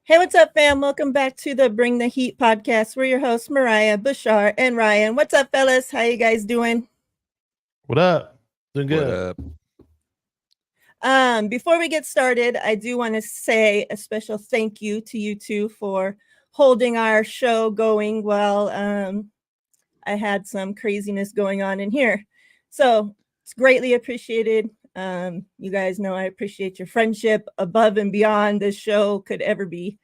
Hey, what's up, fam? Welcome back to the Bring the Heat podcast. We're your hosts, Miriah, Bashar, and Ryan. What's up, fellas? How you guys doing? What up? Doing What good. up? Before we get started, I do want to say a special thank you to you two for holding our show going while I had some craziness going on in here. So it's greatly appreciated. You guys know I appreciate your friendship above and beyond this show could ever be.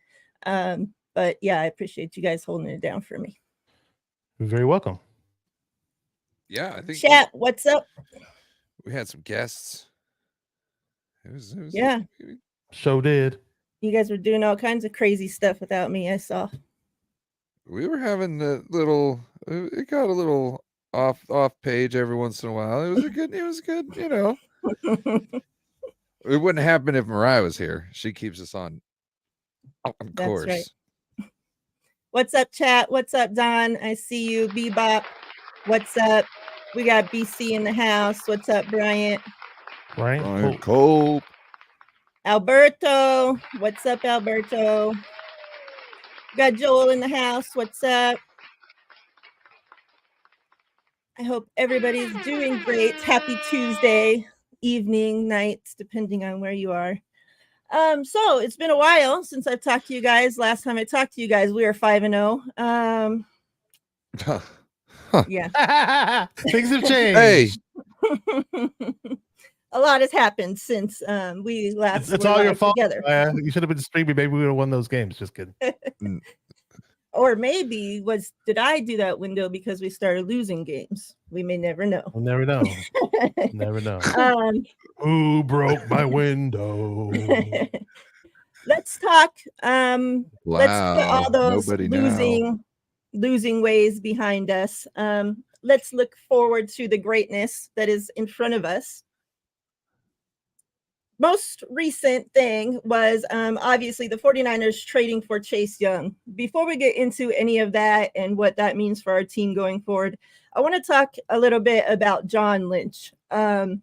But yeah, I appreciate you guys holding it down for me. You're very welcome. Yeah, I think Chat, what's up? we had some guests. It was Yeah, Show did. you guys were doing all kinds of crazy stuff without me. I saw. we were having a little. It got a little off page every once in a while. It was good. You know. It wouldn't happen if Miriah was here. She keeps us on That's course. right. What's up, chat? What's up, Don? I see you. Bebop. What's up? We got BC in the house. What's up, Bryant? Right? Brian Cole. Alberto. What's up, Alberto? Got Joel in the house. What's up? I hope everybody's doing great. Happy Tuesday evening, nights, depending on where you are. So it's been a while since I've talked to you guys. Last time I talked to you guys, we were 5-0. Yeah. Things have changed. Hey, A lot has happened since we last It's were all your live fault. together. You should have been streaming. Maybe we would have won those games. Just kidding. Or maybe did I do that window because we started losing games? We may never know. We'll never know. Never know. Um, Who broke my window? let's talk. Let's put all those nobody now. losing ways behind us. Let's look forward to the greatness that is in front of us. Most recent thing was obviously the 49ers trading for Chase Young. Before we get into any of that and what that means for our team going forward, I want to talk a little bit about John Lynch. Tell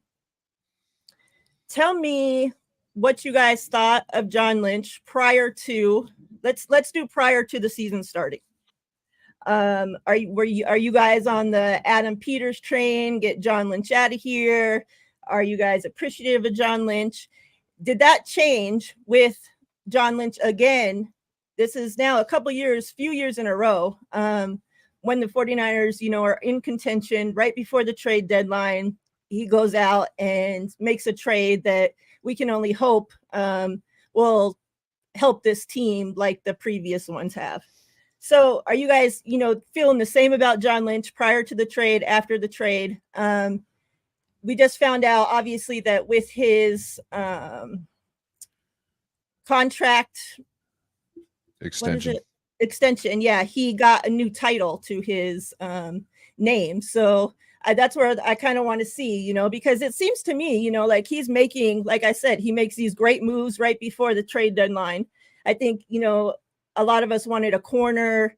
me what you guys thought of John Lynch prior to let's do prior to the season starting. Are you guys on the Adam Peters train? Get John Lynch out of here. Are you guys appreciative of John Lynch? Did that change with John Lynch again? This is now few years in a row. When the 49ers, are in contention right before the trade deadline, he goes out and makes a trade that we can only hope will help this team like the previous ones have. So are you guys, feeling the same about John Lynch prior to the trade, after the trade? We just found out, obviously, that with his contract extension, yeah, he got a new title to his name. So that's where I kind of want to see, because it seems to me, like he's making, like I said, he makes these great moves right before the trade deadline. I think, a lot of us wanted a corner.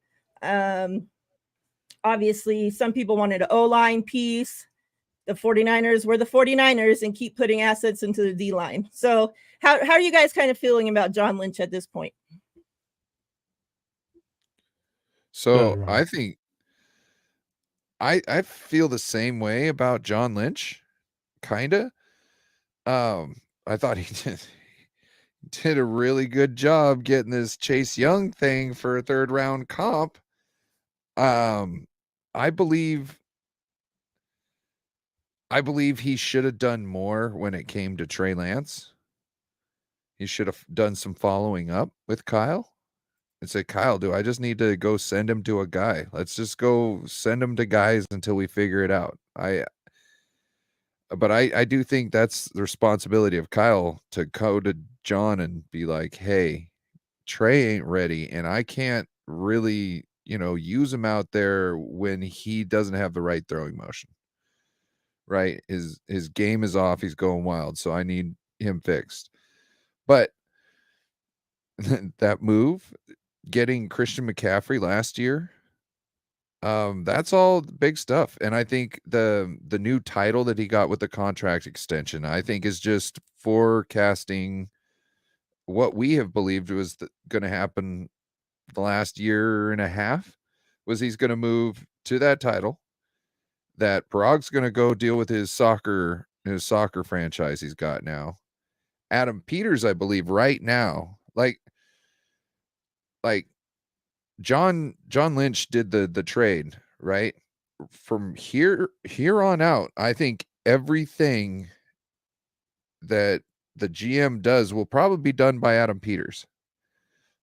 Obviously, some people wanted an O-line piece. The 49ers were the 49ers and keep putting assets into the D-line. So how are you guys kind of feeling about John Lynch at this point? So I think I feel the same way about John Lynch, kinda. I thought he did a really good job getting this Chase Young thing for a third round comp. I believe he should have done more when it came to Trey Lance. He should have done some following up with Kyle and say, Kyle, do I just need to go send him to a guy? Let's just go send him to guys until we figure it out. But I do think that's the responsibility of Kyle to go to John and be like, hey, Trey ain't ready, and I can't really, use him out there when he doesn't have the right throwing motion. Right? His game is off. He's going wild. So I need him fixed. But that move, getting Christian McCaffrey last year, that's all big stuff. And I think the new title that he got with the contract extension, I think is just forecasting what we have believed was going to happen the last year and a half was he's going to move to that title, that Parag's going to go deal with his soccer franchise he's got now. Adam Peters, I believe right now, like John Lynch did the trade, right? From here on out, I think everything that the GM does will probably be done by Adam Peters.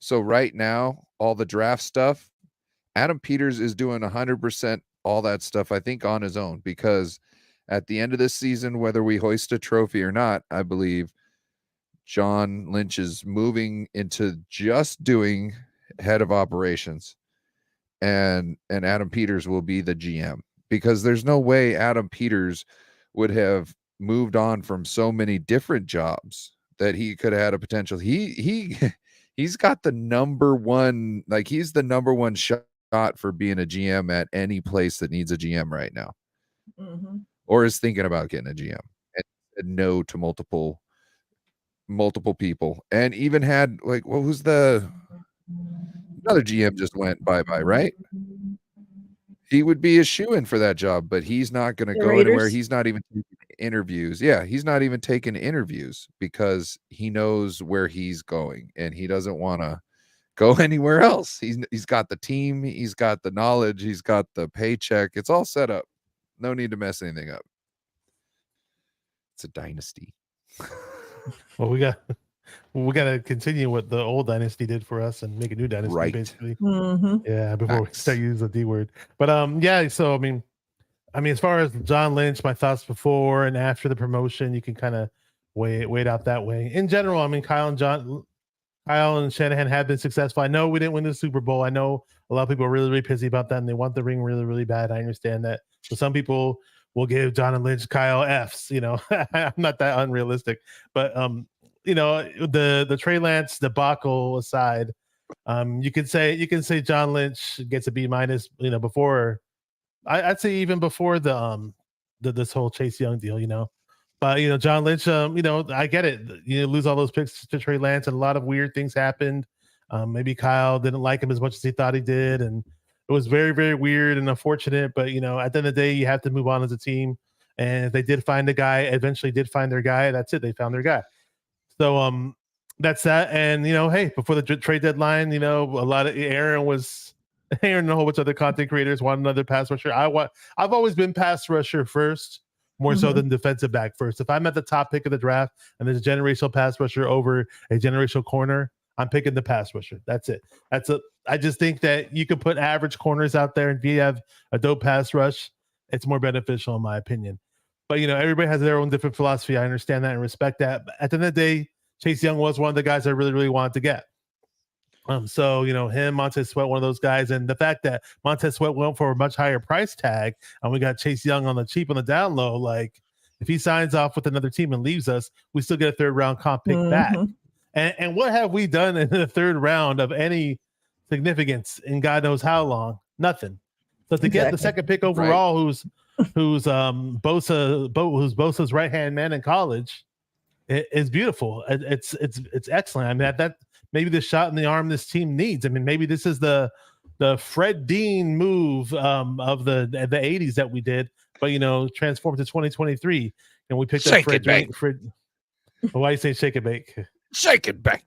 So right now, all the draft stuff, Adam Peters is doing 100% all that stuff, I think, on his own, because at the end of this season, whether we hoist a trophy or not, I believe John Lynch is moving into just doing head of operations, and Adam Peters will be the GM, because there's no way Adam Peters would have moved on from so many different jobs that he could have had a potential. He's got the number one, like he's the number one shot for being a GM at any place that needs a GM right now, or is thinking about getting a GM, and said no to multiple people, and even had like, what was the another GM just went bye-bye, right? He would be a shoo-in for that job, but he's not going to go anywhere. He's not even taking interviews. Yeah, he's not even taking interviews because he knows where he's going and he doesn't want to go anywhere else. He's got the team, he's got the knowledge, he's got the paycheck. It's all set up. No need to mess anything up. It's a dynasty. Well, we got to continue what the old dynasty did for us and make a new dynasty, right? Basically, yeah. Before we start using the D word, but yeah. So I mean, as far as John Lynch, my thoughts before and after the promotion, you can kind of weigh it out that way. In general, I mean, Kyle and Shanahan have been successful. I know we didn't win the Super Bowl. I know a lot of people are really, really pissy about that, and they want the ring really, really bad. I understand that. So some people will give John and Lynch, Kyle Fs. You know, I'm not that unrealistic, but you know, the Trey Lance debacle aside, you can say John Lynch gets a B-. You know, before I'd say even before this whole Chase Young deal. You know. But you know, John Lynch, you know, I get it. You lose all those picks to Trey Lance, and a lot of weird things happened. Maybe Kyle didn't like him as much as he thought he did, and it was very, very weird and unfortunate. But you know, at the end of the day, you have to move on as a team. And they did find a guy. Eventually, did find their guy. That's it. They found their guy. So that's that. And you know, hey, before the trade deadline, you know, a lot of Aaron and a whole bunch of other content creators want another pass rusher. I've always been pass rusher first. More so than defensive back first. If I'm at the top pick of the draft and there's a generational pass rusher over a generational corner, I'm picking the pass rusher. That's it. I just think that you could put average corners out there, and if you have a dope pass rush, it's more beneficial in my opinion. But you know, everybody has their own different philosophy. I understand that and respect that. But at the end of the day, Chase Young was one of the guys I really, really wanted to get. So, you know, him, Montez Sweat, one of those guys. And the fact that Montez Sweat went for a much higher price tag and we got Chase Young on the cheap, on the down low, like if he signs off with another team and leaves us, we still get a third round comp pick back. And what have we done in the third round of any significance in God knows how long? Nothing. So to get the second pick overall, who's Bosa's right hand man in college, is beautiful. It's excellent. I mean, that maybe the shot in the arm this team needs. I mean, maybe this is the Fred Dean move of the 80s that we did, but you know, transformed to 2023, and we picked up Fred. Why you say shake and bake? Shake it back.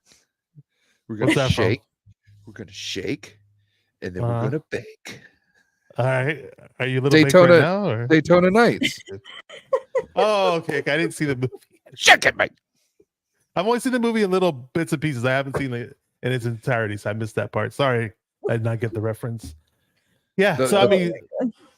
We're gonna shake. We're gonna shake, and then we're gonna bake. All right. Are you a little Daytona right now? Or? Daytona Nights. Oh, okay. I didn't see the movie. Shake it, mate. I've only seen the movie in little bits and pieces. I haven't seen it in its entirety, so I missed that part. Sorry, I did not get the reference. Yeah, so I mean,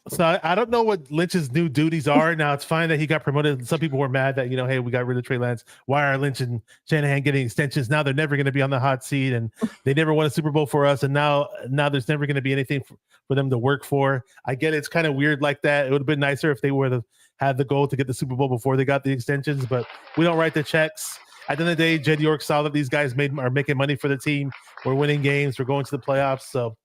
so I don't know what Lynch's new duties are. Now it's fine that he got promoted. Some people were mad that, you know, hey, we got rid of Trey Lance. Why are Lynch and Shanahan getting extensions? Now they're never going to be on the hot seat, and they never won a Super Bowl for us. And now there's never going to be anything for them to work for. I get it's kind of weird like that. It would have been nicer if they were to have the goal to get the Super Bowl before they got the extensions, but we don't write the checks. At the end of the day, Jed York saw that these guys are making money for the team. We're winning games. We're going to the playoffs. So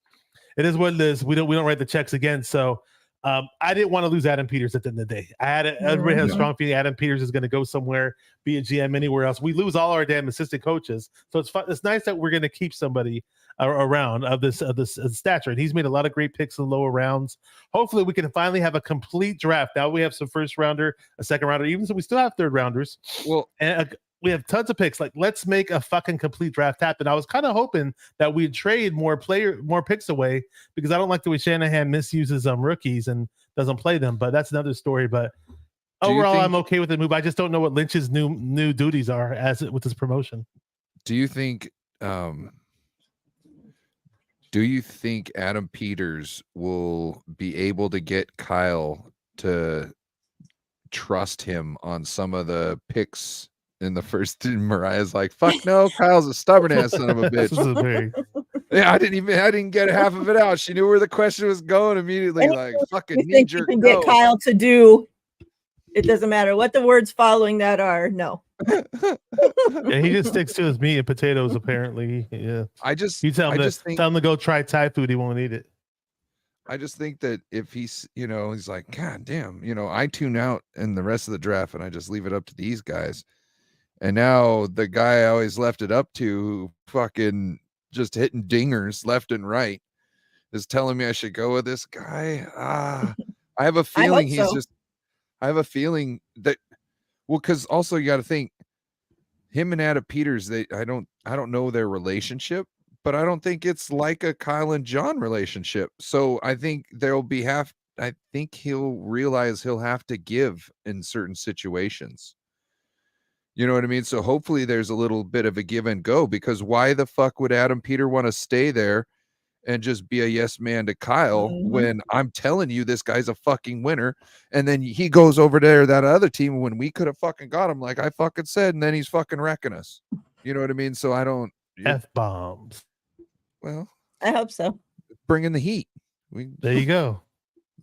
it is what it is. We don't write the checks again. So I didn't want to lose Adam Peters at the end of the day. Everybody had a strong feeling Adam Peters is going to go somewhere, be a GM anywhere else. We lose all our damn assistant coaches, so it's fun. It's nice that we're going to keep somebody around of this stature. And he's made a lot of great picks in the lower rounds. Hopefully, we can finally have a complete draft. Now we have some first rounder, a second rounder, even so we still have third rounders. Well, and we have tons of picks. Like, let's make a fucking complete draft happen. I was kind of hoping that we'd trade more picks away, because I don't like the way Shanahan misuses rookies and doesn't play them. But that's another story. But overall, I'm okay with the move. I just don't know what Lynch's new duties are with his promotion. Do you think Adam Peters will be able to get Kyle to trust him on some of the picks in the first? Miriah's like, fuck no, Kyle's a stubborn ass son of a bitch. Yeah, I didn't get half of it out. She knew where the question was going immediately. Like, fucking knee jerk. You can get Kyle to do. It doesn't matter what the words following that are. No. Yeah, he just sticks to his meat and potatoes. Apparently, yeah. You tell him to go try Thai food, he won't eat it. I just think that if he's, he's like, God damn, I tune out in the rest of the draft and I just leave it up to these guys. And now the guy I always left it up to, who fucking just hitting dingers left and right, is telling me I should go with this guy. I have a feeling I have a feeling that, well, because also you got to think, him and Adam Peters, I don't know their relationship, but I don't think it's like a Kyle and John relationship. So I think I think he'll realize he'll have to give in certain situations. You know what I mean? So hopefully there's a little bit of a give and go, because why the fuck would Adam Peter want to stay there and just be a yes man to Kyle when I'm telling you this guy's a fucking winner, and then he goes over there that other team when we could have fucking got him, like I fucking said, and then he's fucking wrecking us. You know what I mean? So I don't F-bombs. Well, I hope so. Bringing the heat. There you go.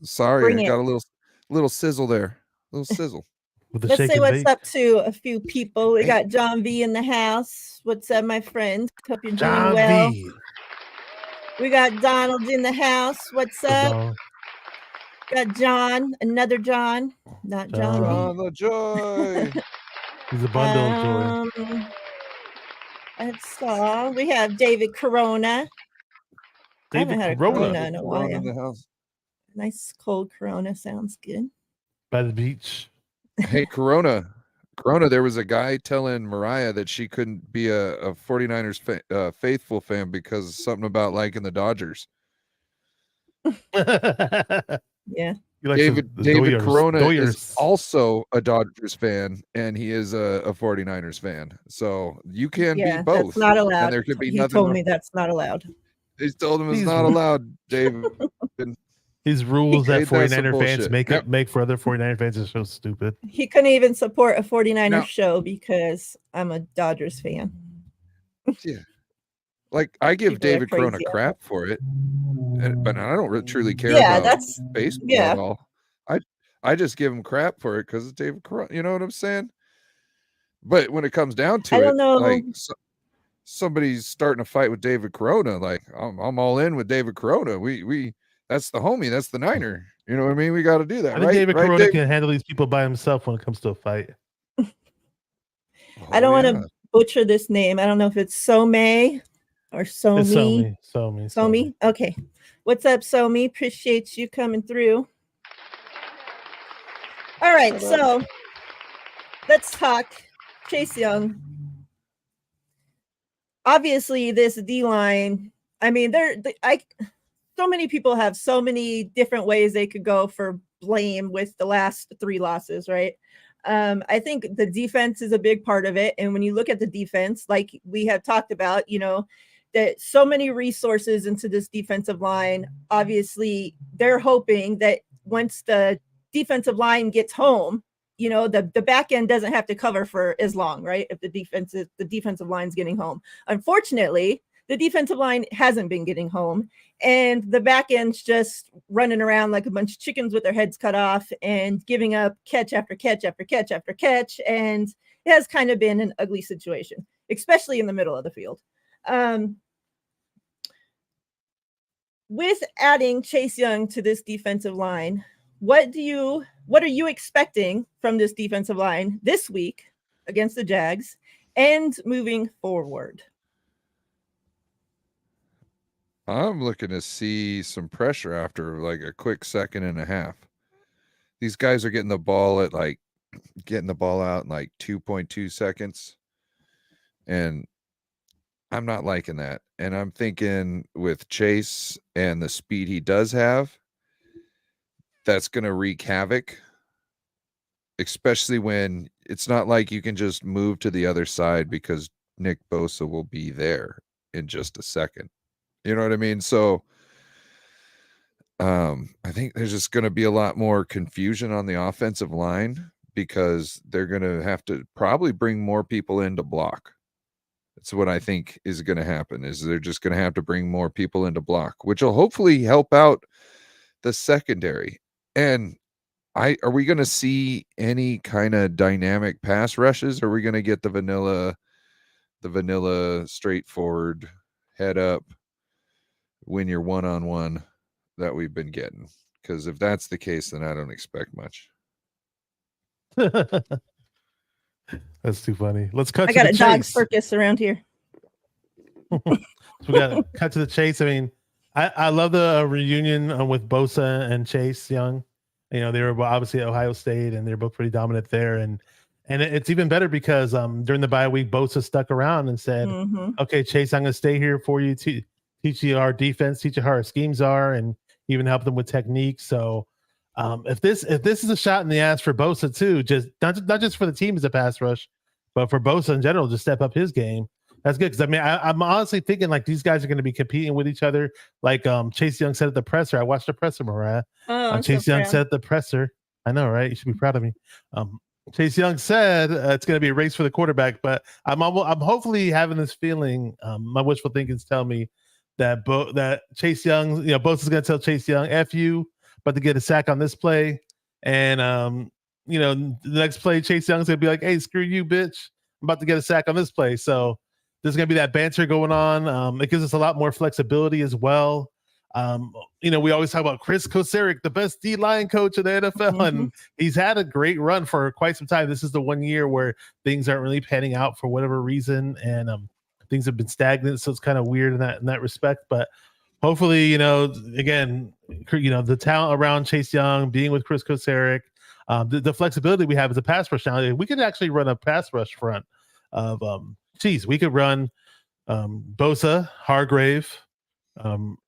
Sorry, I got a little sizzle there. A little sizzle. Let's say what's up to a few people. We got John V in the house. What's up, my friend? Hope you're doing well. V. We got Donald in the house. What's up? Got John, another John, not John. John the Joy. He's a bundle of joy. We have David Corona. I haven't had a Corona in a while. In the house. Nice cold Corona sounds good. By the beach. Hey, Corona, there was a guy telling Miriah that she couldn't be a 49ers faithful fan because of something about liking the Dodgers. Yeah. David Corona is also a Dodgers fan, and he is a 49ers fan. So you can be both. That's not allowed. And there could be he nothing. Told me that's not allowed. He told him it's not allowed, David. These rules that 49er fans make for other 49er fans are so stupid. He couldn't even support a 49er show because I'm a Dodgers fan. Yeah. Like, I give David Corona crap for it, but I don't really truly care about baseball at all. I just give him crap for it because it's David Corona. You know what I'm saying? But when it comes down to like somebody's starting a fight with David Corona, like I'm all in with David Corona. We that's the homie. That's the Niner. You know what I mean? We got to do that. I think David Corona can handle these people by himself when it comes to a fight. I don't want to butcher this name. I don't know if it's Some or Somi. Somi. Okay. What's up, Somi? Appreciate you coming through. All right. So let's talk Chase Young. Obviously, this D-line, I mean, so many people have so many different ways they could go for blame with the last 3 losses, right? I think the defense is a big part of it. And when you look at the defense, like we have talked about, that so many resources into this defensive line, obviously they're hoping that once the defensive line gets home, the back end doesn't have to cover for as long, right? If the defensive line's getting home. Unfortunately, the defensive line hasn't been getting home, and the back end's just running around like a bunch of chickens with their heads cut off and giving up catch after catch after catch after catch. And it has kind of been an ugly situation, especially in the middle of the field. With adding Chase Young to this defensive line, what are you expecting from this defensive line this week against the Jags and moving forward? I'm looking to see some pressure after like a quick second and a half. These guys are getting the ball out in like 2.2 seconds. And I'm not liking that. And I'm thinking with Chase and the speed he does have, that's going to wreak havoc, especially when it's not like you can just move to the other side because Nick Bosa will be there in just a second. You know what I mean? So I think there's just going to be a lot more confusion on the offensive line because they're going to have to probably bring more people in to block. That's what I think is going to happen, is they're just going to have to bring more people into block, which will hopefully help out the secondary. And are we going to see any kind of dynamic pass rushes? Or are we going to get the vanilla straightforward head up when you're one-on-one that we've been getting? Because if that's the case, then I don't expect much. That's too funny. Let's cut I to got the a dog chase. circus around here. So we got to cut to the chase. I mean, I love the reunion with Bosa and Chase Young. You know, they were obviously at Ohio State, and they're both pretty dominant there. And it's even better because during the bye week, Bosa stuck around and said, "Okay, Chase, I'm going to stay here for you to teach you our defense, teach you how our schemes are, and even help them with technique." So if this is a shot in the ass for Bosa too, just not just for the team as a pass rush, but for Bosa in general, to step up his game. That's good because I mean I'm honestly thinking like these guys are going to be competing with each other. Like Chase Young said at the presser. I watched the presser, Miriah. Chase Young said at the presser. I know, right? You should be proud of me. Chase Young said it's going to be a race for the quarterback, but I'm hopefully having this feeling. My wishful thinking's tell me that that Chase Young, you know, Bosa's going to tell Chase Young, "F you," but to get a sack on this play, and you know, the next play Chase Young's going to be like, "Hey, screw you, bitch! I'm about to get a sack on this play." So there's going to be that banter going on. It gives us a lot more flexibility as well. You know, we always talk about Chris Kocurek, the best D-line coach in the NFL, and he's had a great run for quite some time. This is the 1 year where things aren't really panning out for whatever reason, and things have been stagnant, so it's kind of weird in that respect. But hopefully, you know, again, you know, the talent around Chase Young, being with Chris Kocurek, the flexibility we have as a pass rush now, we could actually run a pass rush front of we could run Bosa, Hargrave,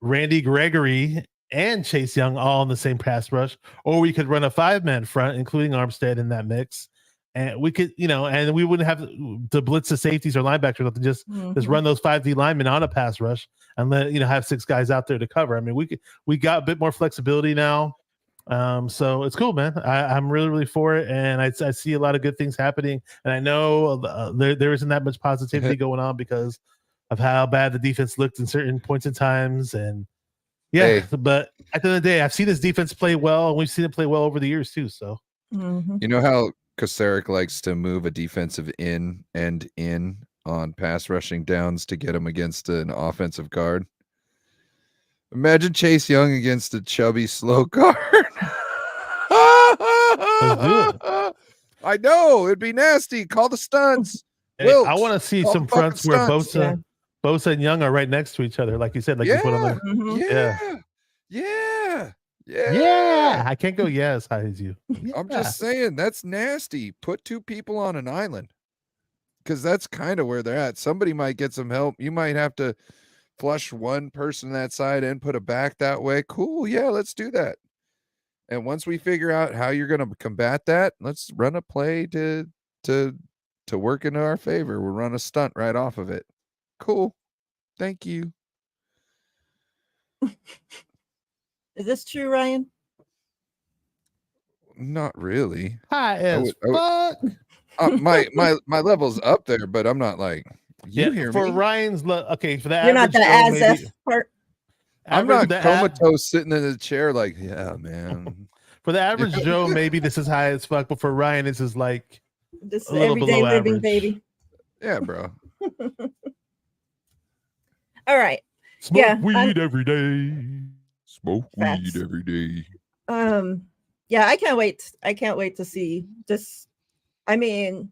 Randy Gregory, and Chase Young all in the same pass rush, or we could run a 5-man front, including Armstead in that mix, and we could, you know, and we wouldn't have to blitz the safeties or linebackers, to just run those 5D linemen on a pass rush and let, you know, have 6 guys out there to cover. I mean, we got a bit more flexibility now. So it's cool, man. I'm really for it, and I see a lot of good things happening, and I know there isn't that much positivity going on because of how bad the defense looked in certain points in times, and but at the end of the day, I've seen this defense play well, and we've seen it play well over the years too. So you know how Kocurek likes to move a defensive in on pass rushing downs to get him against an offensive guard. Imagine Chase Young against a chubby, slow guard. Let's do it. I know, it'd be nasty. Call the stunts. Hey, I want to see some fronts where Bosa and Young are right next to each other, like you said, like you put on the yeah. I can't go as high as you. I'm just saying, that's nasty. Put 2 people on an island, because that's kind of where they're at. Somebody might get some help. You might have to flush one person that side and put a back that way. Cool. Yeah, let's do that. And once we figure out how you're going to combat that, let's run a play to work into our favor. We'll run a stunt right off of it. Cool. Thank you. Is this true, Ryan? Not really. High as fuck. My level's up there, but I'm not like, you hear for me? Ryan's okay, for the You're not average the Joe, as part. I'm not comatose sitting in the chair like, yeah, man. For the average Joe, maybe this is high as fuck, but for Ryan, this is like this is everyday living, average. Baby. Yeah, bro. All right. Smoke weed every day. Smoke weed every day. Yeah, I can't wait. I can't wait to see. Just, I mean,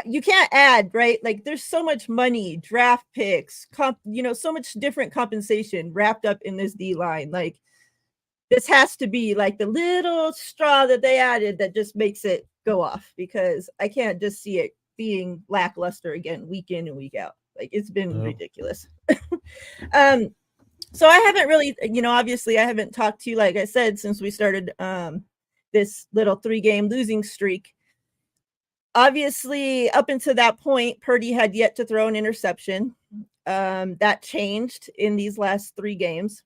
you can't add, right? Like there's so much money, draft picks, so much different compensation wrapped up in this D line. Like this has to be like the little straw that they added that just makes it go off, because I can't just see it being lackluster again week in and week out. Like it's been ridiculous. So I haven't really, obviously I haven't talked to you, like I said, since we started this little 3-game losing streak. Obviously, up until that point, Purdy had yet to throw an interception. That changed in these last 3 games.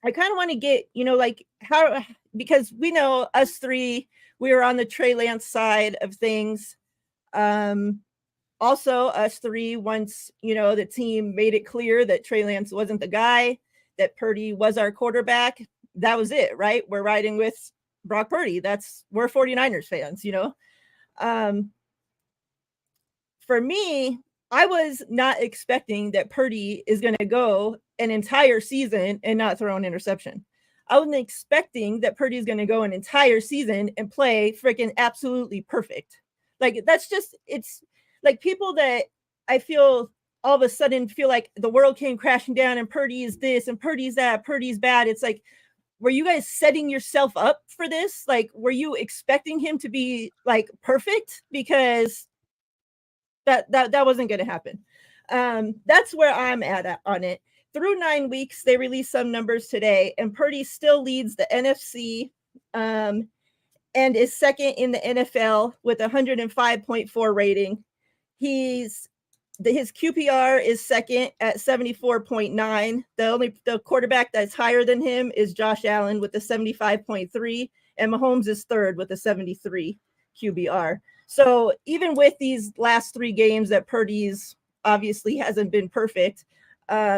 I kind of want to get, like how, because we know us 3, we were on the Trey Lance side of things. Also, us 3, once, the team made it clear that Trey Lance wasn't the guy, that Purdy was our quarterback, that was it, right? We're riding with Brock Purdy. We're 49ers fans, For me, I was not expecting that Purdy is going to go an entire season and not throw an interception. I wasn't expecting that Purdy is going to go an entire season and play freaking absolutely perfect. Like it's like people that I feel all of a sudden feel like the world came crashing down and Purdy is this and Purdy's that, Purdy's bad. It's like, were you guys setting yourself up for this? Like, were you expecting him to be like perfect? Because that wasn't going to happen. That's where I'm at on it. Through 9 weeks, they released some numbers today, and Purdy still leads the NFC and is second in the NFL with 105.4 rating. His QPR is second at 74.9. The quarterback that's higher than him is Josh Allen with the 75.3, and Mahomes is third with the 73 QBR. So even with these last 3 games that Purdy's obviously hasn't been perfect,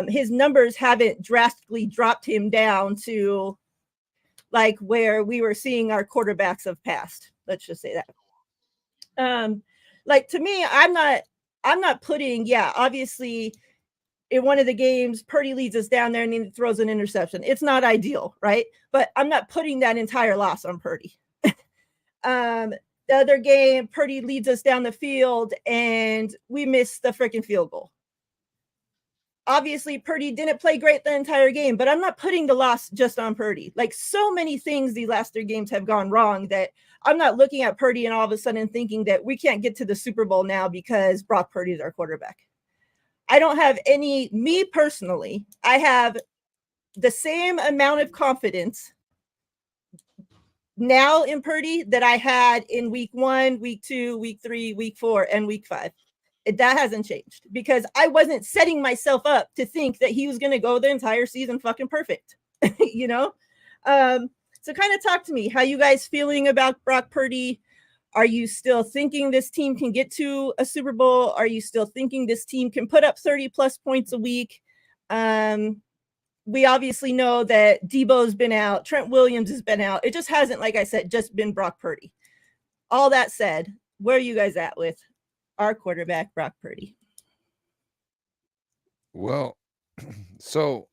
his numbers haven't drastically dropped him down to like where we were seeing our quarterbacks of past. Let's just say that. Like to me, I'm not putting, obviously in one of the games, Purdy leads us down there and he throws an interception. It's not ideal, right? But I'm not putting that entire loss on Purdy. The other game, Purdy leads us down the field and we miss the freaking field goal. Obviously, Purdy didn't play great the entire game, but I'm not putting the loss just on Purdy. Like so many things these last 3 games have gone wrong that I'm not looking at Purdy and all of a sudden thinking that we can't get to the Super Bowl now because Brock Purdy is our quarterback. I don't have me personally, I have the same amount of confidence now in Purdy that I had in week 1, week 2, week 3, week 4, and week 5. That hasn't changed because I wasn't setting myself up to think that he was going to go the entire season fucking perfect, So kind of talk to me. How you guys feeling about Brock Purdy? Are you still thinking this team can get to a Super Bowl? Are you still thinking this team can put up 30 plus points a week? We obviously know that Debo's been out. Trent Williams has been out. It just hasn't, like I said, just been Brock Purdy. All that said, where are you guys at with our quarterback, Brock Purdy? Well, so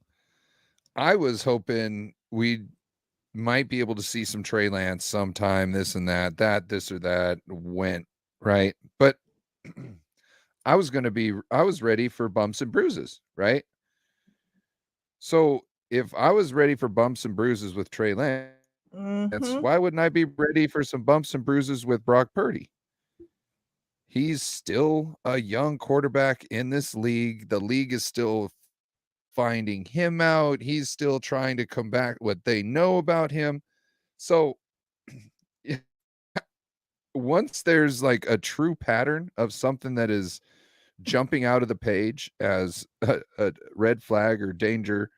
I was hoping we might be able to see some Trey Lance sometime, this and that, this or that went right. But I was ready for bumps and bruises, right? So if I was ready for bumps and bruises with Trey Lance, why wouldn't I be ready for some bumps and bruises with Brock Purdy? He's still a young quarterback in this league. The league is still finding him out. He's still trying to come back what they know about him. So once there's like a true pattern of something that is jumping out of the page as a red flag or danger,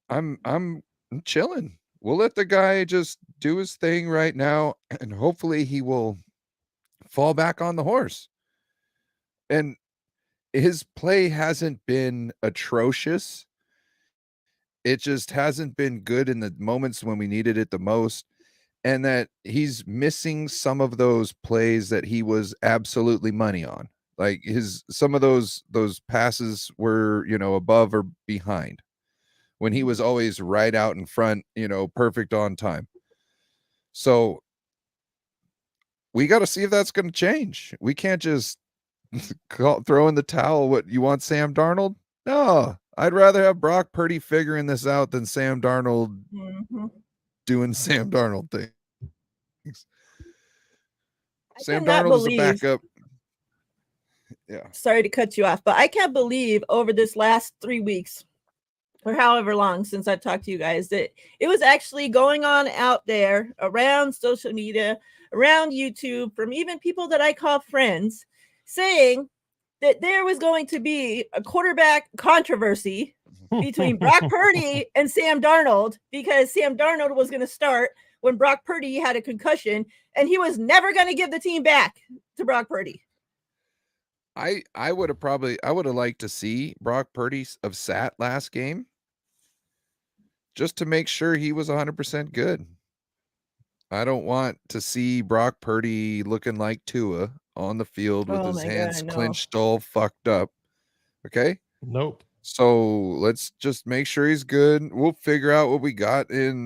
I'm chilling. We'll let the guy just do his thing right now, and hopefully he will fall back on the horse. And his play hasn't been atrocious. It just hasn't been good in the moments when we needed it the most. And that he's missing some of those plays that he was absolutely money on. Like some of those passes were, above or behind when he was always right out in front, perfect on time. So we got to see if that's going to change. We can't just throw in the towel. What, you want Sam Darnold? No, I'd rather have Brock Purdy figuring this out than Sam Darnold doing Sam Darnold things. Sam cannot Darnold is a believe- backup. Yeah. Sorry to cut you off, but I can't believe over this last 3 weeks or however long since I've talked to you guys that it was actually going on out there around social media, around YouTube, from even people that I call friends, saying that there was going to be a quarterback controversy between Brock Purdy and Sam Darnold, because Sam Darnold was going to start when Brock Purdy had a concussion, and he was never going to give the team back to Brock Purdy. I would have liked to see Brock Purdy have sat last game just to make sure he was 100% good. I don't want to see Brock Purdy looking like Tua on the field with his hands clenched, all fucked up. Okay? Nope. So let's just make sure he's good. We'll figure out what we got in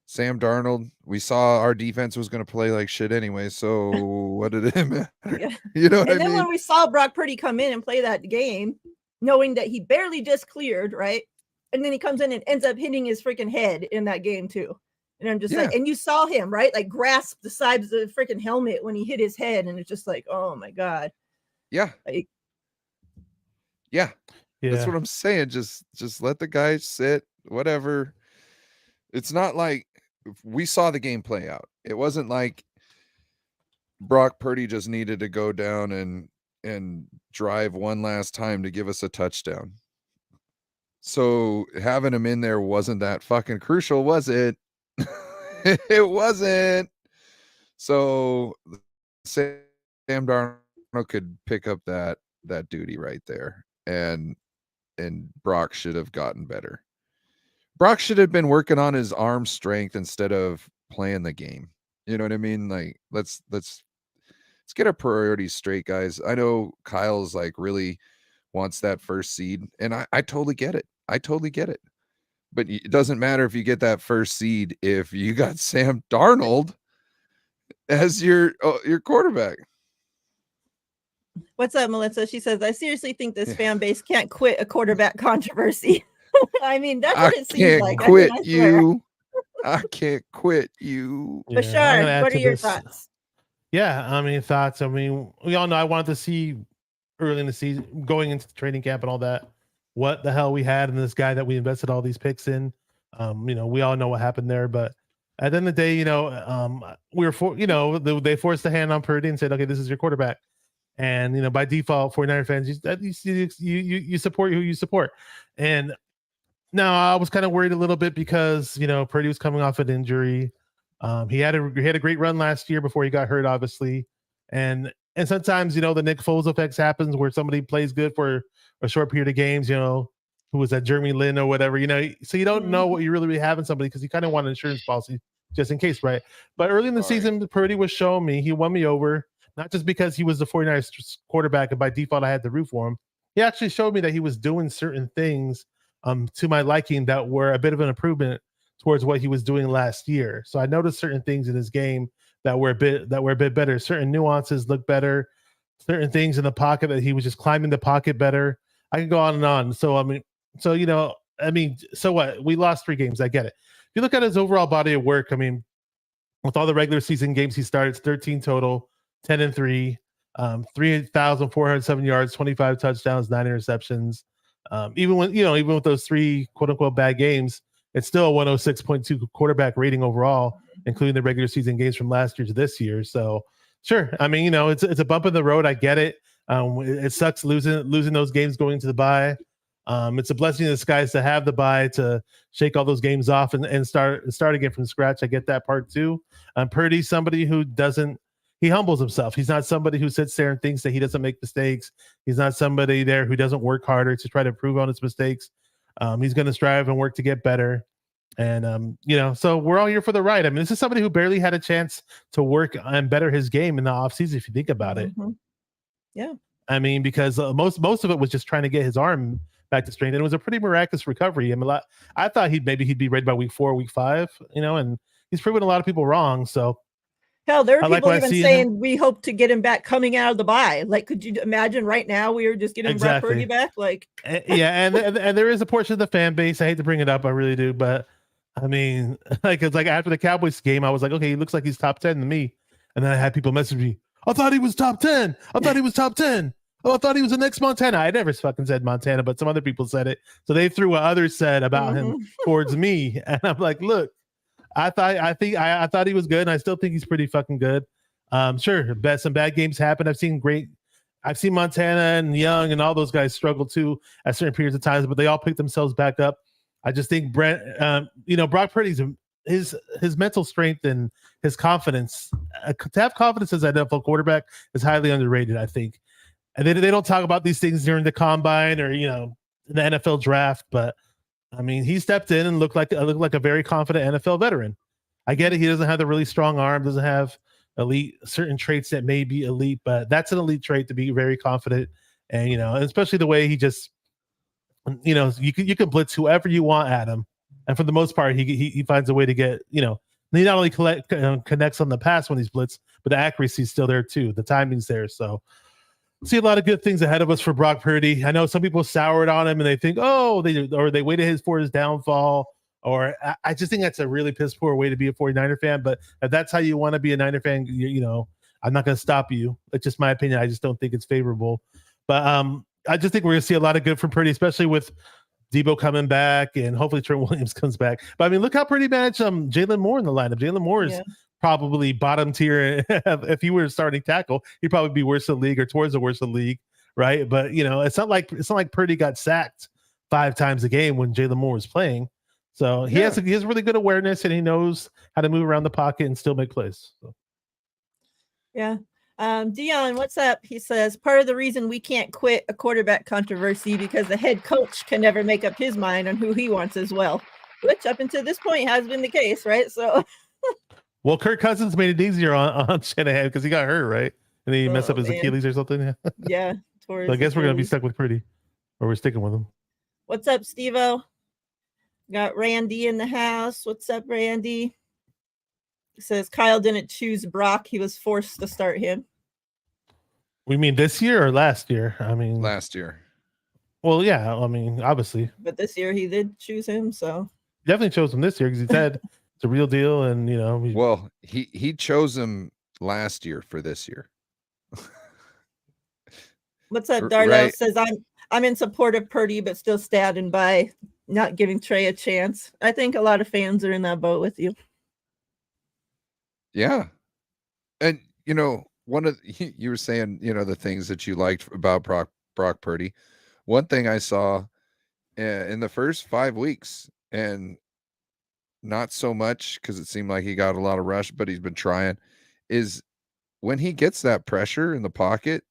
Sam Darnold. We saw our defense was going to play like shit anyway, so what did it matter? Yeah. You know what and I then mean? when we saw Brock Purdy come in and play that game, knowing that he barely just cleared, right? And then he comes in and ends up hitting his freaking head in that game too. And I'm just like, and you saw him, right? Like grasp the sides of the freaking helmet when he hit his head. And it's just like, oh my God. Yeah. Like, yeah. That's what I'm saying. Just let the guy sit, whatever. It's not like we saw the game play out. It wasn't like Brock Purdy just needed to go down and drive one last time to give us a touchdown. So having him in there wasn't that fucking crucial, was it? It wasn't. So Sam Darnold could pick up that duty right there, and Brock should have gotten better. Brock should have been working on his arm strength instead of playing the game. You know what I mean? Like, let's get our priorities straight, guys. I know Kyle's like really wants that first seed, and I totally get it. I totally get it. But it doesn't matter if you get that first seed if you got Sam Darnold as your quarterback. what's up, Melissa? She says, I seriously think this fan base can't quit a quarterback controversy. I mean, that's what it seems like. Quit you. I can't quit you. Bashar, what are your thoughts? Yeah, I mean, thoughts. I mean, we all know I wanted to see early in the season, going into the training camp and all that, what the hell we had in this guy that we invested all these picks in. We all know what happened there, but at the end of the day, we were they forced the hand on Purdy and said, okay, this is your quarterback. And, by default, 49er fans, you support who you support. And now I was kind of worried a little bit because, Purdy was coming off an injury. He had a great run last year before he got hurt, obviously. And sometimes, the Nick Foles effects happens where somebody plays good for a short period of games, who was that Jeremy Lin or whatever, so you don't know what you really have in somebody because you kind of want an insurance policy just in case, right? But early in the season, Purdy was showing me, he won me over, not just because he was the 49ers quarterback and by default I had the root for him. He actually showed me that he was doing certain things to my liking that were a bit of an improvement towards what he was doing last year. So I noticed certain things in his game that were a bit better. Certain nuances look better. Certain things in the pocket that he was just climbing the pocket better. I can go on and on. So so what? We lost 3 games. I get it. If you look at his overall body of work, with all the regular season games he started, it's 13 total, 10-3, 3,407 yards, 25 touchdowns, 9 interceptions. Even with those 3 quote unquote bad games, it's still a 106.2 quarterback rating overall, including the regular season games from last year to this year. So sure. It's a bump in the road. I get it. It sucks losing those games going into the bye. It's a blessing in disguise to have the bye to shake all those games off and start again from scratch. I get that part too. Purdy's somebody who he humbles himself. He's not somebody who sits there and thinks that he doesn't make mistakes. He's not somebody there who doesn't work harder to try to improve on his mistakes. He's going to strive and work to get better. And, so we're all here for the ride. This is somebody who barely had a chance to work and better his game in the offseason, if you think about it. Yeah. Because most of it was just trying to get his arm back to strength. And it was a pretty miraculous recovery. I thought he'd be ready by week 4, week 5, and he's proven a lot of people wrong. So hell, there I are like people what I even see in saying we hope to get him back coming out of the bye. Like, could you imagine right now we were just getting Brock Exactly. Purdy back? Like, yeah, and there is a portion of the fan base. I hate to bring it up, I really do, but I mean, like it's like after the Cowboys game, I was like, okay, he looks like he's top 10 to me, and then I had people message me, I thought he was top 10. I thought he was top 10. Oh, I thought he was the next Montana. I never fucking said Montana, but some other people said it, so they threw what others said about him towards me, and I'm like, look, I thought he was good, and I still think he's pretty fucking good. Sure, some bad games happen. I've seen Montana and Young and all those guys struggle too at certain periods of times, but they all pick themselves back up. I just think Brock Purdy's his mental strength and his confidence. To have confidence as an NFL quarterback is highly underrated, I think. And they don't talk about these things during the combine or the NFL draft, but I mean, he stepped in and looked like a very confident NFL veteran. I get it. He doesn't have the really strong arm, doesn't have certain traits that may be elite, but that's an elite trait to be very confident. And, especially the way he just, you can blitz whoever you want at him. And for the most part, he finds a way to get, he not only connects on the pass when he's blitzed, but the accuracy is still there too. The timing's there. So see a lot of good things ahead of us for Brock Purdy. I know some people soured on him and they think, they waited for his downfall. Or I just think that's a really piss poor way to be a 49er fan. But if that's how you want to be a Niner fan, I'm not going to stop you. It's just my opinion. I just don't think it's favorable. But I just think we're going to see a lot of good from Purdy, especially with Debo coming back and hopefully Trent Williams comes back. But I mean, look how Purdy managed Jalen Moore in the lineup. Jalen Moore is probably bottom tier. If he were starting tackle, he'd probably be worse in the league or towards the worst of the league, right? But it's not like Purdy got sacked 5 times a game when Jalen Moore was playing. So he has really good awareness and he knows how to move around the pocket and still make plays. So. Yeah. Dion, what's up? He says, part of the reason we can't quit a quarterback controversy because the head coach can never make up his mind on who he wants as well, which up until this point has been the case, right? So, well, Kirk Cousins made it easier on Shanahan because he got hurt, right? And he messed up his Achilles or something. Yeah. So I guess we're going to be stuck with Purdy, or we're sticking with him. What's up, Steve-O? Got Randy in the house. What's up, Randy? He says Kyle didn't choose Brock. He was forced to start him. We mean this year or last year? I mean last year. Well, yeah. I mean, obviously. But this year he did choose him, so definitely chose him this year because he said it's a real deal, and Well, he chose him last year for this year. What's up, Darnell? Right. Says I'm in support of Purdy, but still standing by not giving Trey a chance. I think a lot of fans are in that boat with you. Yeah. And, one of you were saying, the things that you liked about Brock Purdy. One thing I saw in the first 5 weeks, and not so much because it seemed like he got a lot of rush, but he's been trying, is when he gets that pressure in the pocket,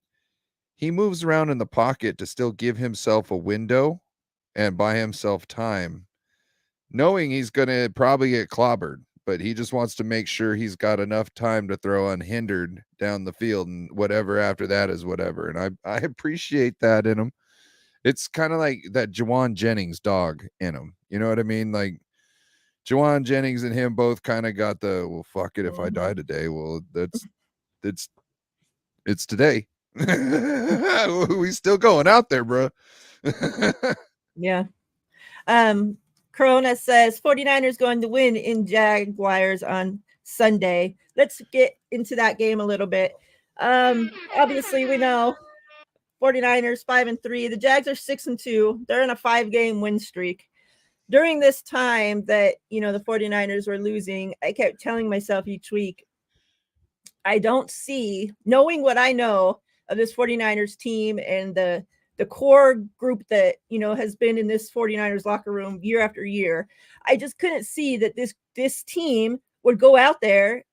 he moves around in the pocket to still give himself a window and buy himself time, knowing he's going to probably get clobbered, but he just wants to make sure he's got enough time to throw unhindered down the field, and whatever after that is whatever. And I appreciate that in him. It's kind of like that Jawan Jennings dog in him. You know what I mean? Like Jawan Jennings and him both kind of got the, well, fuck it. If I die today, well, it's today. We still going out there, bro. Yeah. Corona says 49ers going to win in Jaguars on Sunday. Let's get into that game a little bit. Obviously we know 49ers 5-3. The Jags are 6-2. They're in a 5-game win streak. During this time that, the 49ers were losing, I kept telling myself each week, I don't see, knowing what I know of this 49ers team and the core group that, has been in this 49ers locker room year after year, I just couldn't see that this team would go out there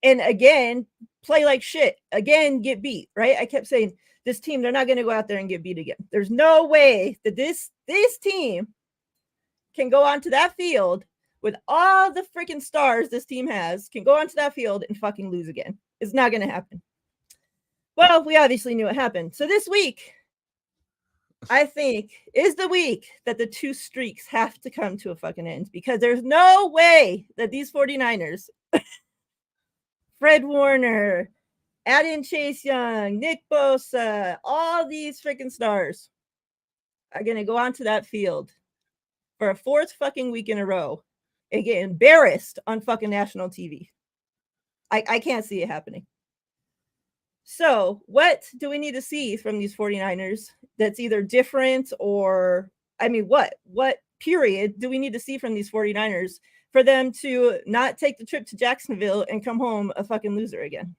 and again, play like shit, again, get beat, right? I kept saying this team, they're not going to go out there and get beat again. There's no way that this team can go onto that field with all the freaking stars this team has, can go onto that field and fucking lose again. It's not going to happen. Well, we obviously knew it happened. So this week, I think is the week that the two streaks have to come to a fucking end, because there's no way that these 49ers, Fred Warner, add in Chase Young, Nick Bosa, all these freaking stars are going to go onto that field for a fourth fucking week in a row and get embarrassed on fucking national TV. I can't see it happening. So what do we need to see from these 49ers that's either different, or, I mean, what period do we need to see from these 49ers for them to not take the trip to Jacksonville and come home a fucking loser again?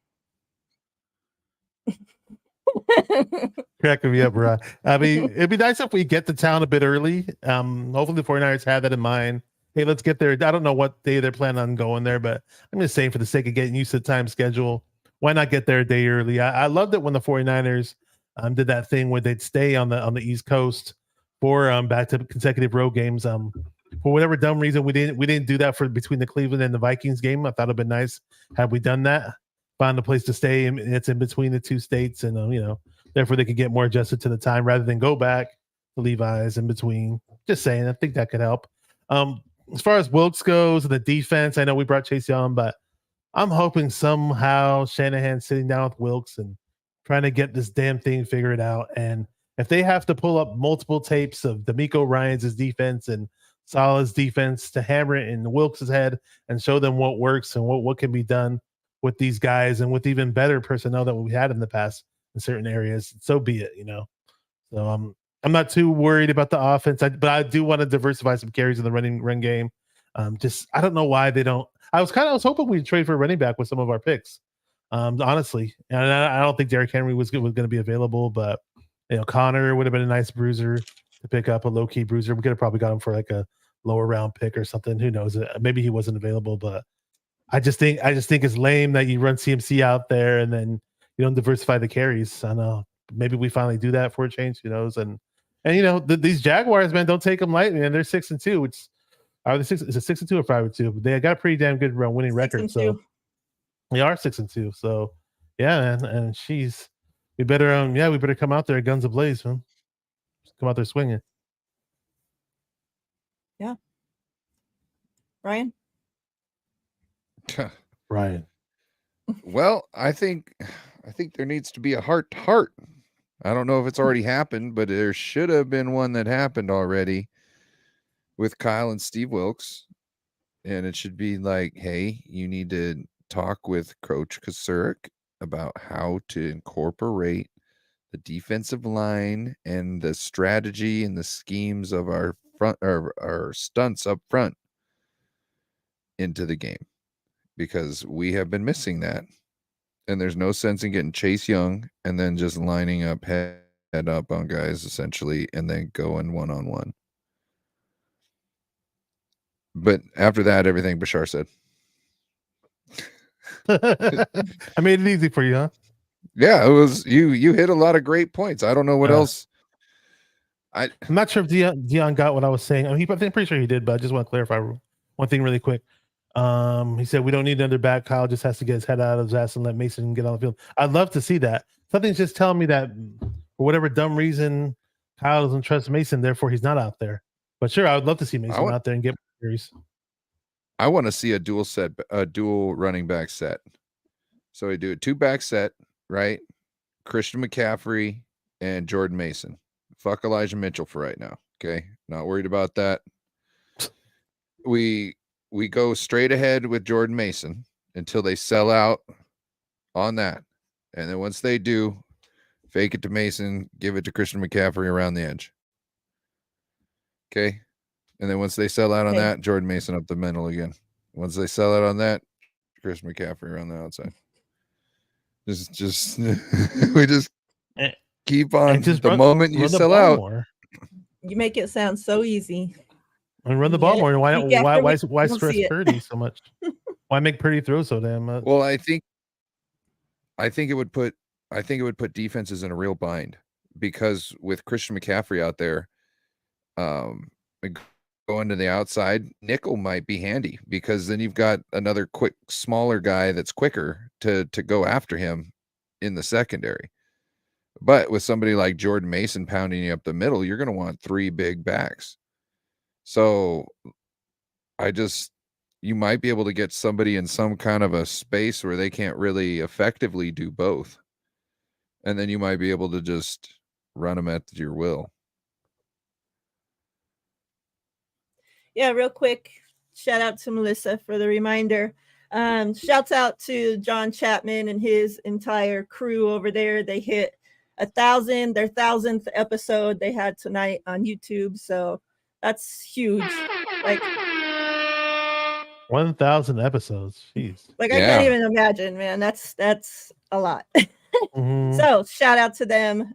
Cracking me up, Rod. I mean, it'd be nice if we get to town a bit early. Hopefully the 49ers have that in mind. Hey, let's get there. I don't know what day they're planning on going there, but I'm just saying, for the sake of getting used to the time schedule, why not get there a day early? I loved it when the 49ers did that thing where they'd stay on the East Coast for back to consecutive road games. For whatever dumb reason, we didn't do that for between the Cleveland and the Vikings game. I thought it'd been nice had we done that. Found a place to stay, and it's in between the two states, and therefore they could get more adjusted to the time rather than go back to Levi's in between. Just saying, I think that could help. As far as Wilkes goes and the defense, I know we brought Chase Young, but I'm hoping somehow Shanahan's sitting down with Wilkes and trying to get this damn thing figured out. And if they have to pull up multiple tapes of D'Amico Ryans' defense and Salah's defense to hammer it in Wilkes' head and show them what works and what can be done with these guys and with even better personnel that we had in the past in certain areas, so be it, So I'm not too worried about the offense, but I do want to diversify some carries in the run game. I don't know why they don't. I was hoping we'd trade for a running back with some of our picks, honestly. And I don't think Derrick Henry was going to be available, but Connor would have been a nice bruiser to pick up, a low key bruiser. We could have probably got him for like a lower round pick or something. Who knows? Maybe he wasn't available, but I just think it's lame that you run CMC out there and then you don't diversify the carries. I know maybe we finally do that for a change. Who knows? And these Jaguars, man, don't take them lightly. And they're 6-2. Which are they 6? Is it 6-2 or 5-2? They got a pretty damn good winning record. So they are 6-2. So yeah, man. And we better come out there guns ablaze, man. Come out there swinging. Yeah. Ryan. Ryan. Well, I think there needs to be a heart-to-heart. I don't know if it's already happened, but there should have been one that happened already with Kyle and Steve Wilkes. And it should be like, hey, you need to talk with Coach Kasurik about how to incorporate the defensive line and the strategy and the schemes of our front or our stunts up front into the game, because we have been missing that. And there's no sense in getting Chase Young and then just lining up head up on guys essentially and then going one-on-one. But after that, everything Bashar said. I made it easy for you, huh? Yeah, it was you hit a lot of great points. I don't know what else. I'm not sure if Dion got what I was saying. I mean, I'm pretty sure he did, but I just want to clarify one thing really quick. He said we don't need another back. Kyle just has to get his head out of his ass and let Mason get on the field. I'd love to see that. Something's just telling me that for whatever dumb reason, Kyle doesn't trust Mason, therefore he's not out there. But sure, I would love to see Mason out there and get series. I want to see a dual running back set. So we do a 2-back set, right? Christian McCaffrey and Jordan Mason. Fuck Elijah Mitchell for right now. Okay, not worried about that. We go straight ahead with Jordan Mason until they sell out on that. And then once they do, fake it to Mason, give it to Christian McCaffrey around the edge. Okay. And then once they sell out on that, Jordan Mason up the middle again. Once they sell out on that, Christian McCaffrey around the outside. Just we just keep on the moment you sell out. More. You make it sound so easy. And run the ball more. Why stress Purdy so much? Why make Purdy throw so damn much? Well, I think it would put defenses in a real bind, because with Christian McCaffrey out there, going to the outside, nickel might be handy, because then you've got another quick, smaller guy that's quicker to go after him in the secondary. But with somebody like Jordan Mason pounding you up the middle, you're going to want 3 big backs. So you might be able to get somebody in some kind of a space where they can't really effectively do both. And then you might be able to just run them at your will. Yeah, real quick, shout out to Melissa for the reminder. Shouts out to John Chapman and his entire crew over there. They hit 1,000, their 1,000th episode they had tonight on YouTube. So that's huge. Like 1,000 episodes. Jeez. I can't even imagine, man. That's a lot. So shout out to them.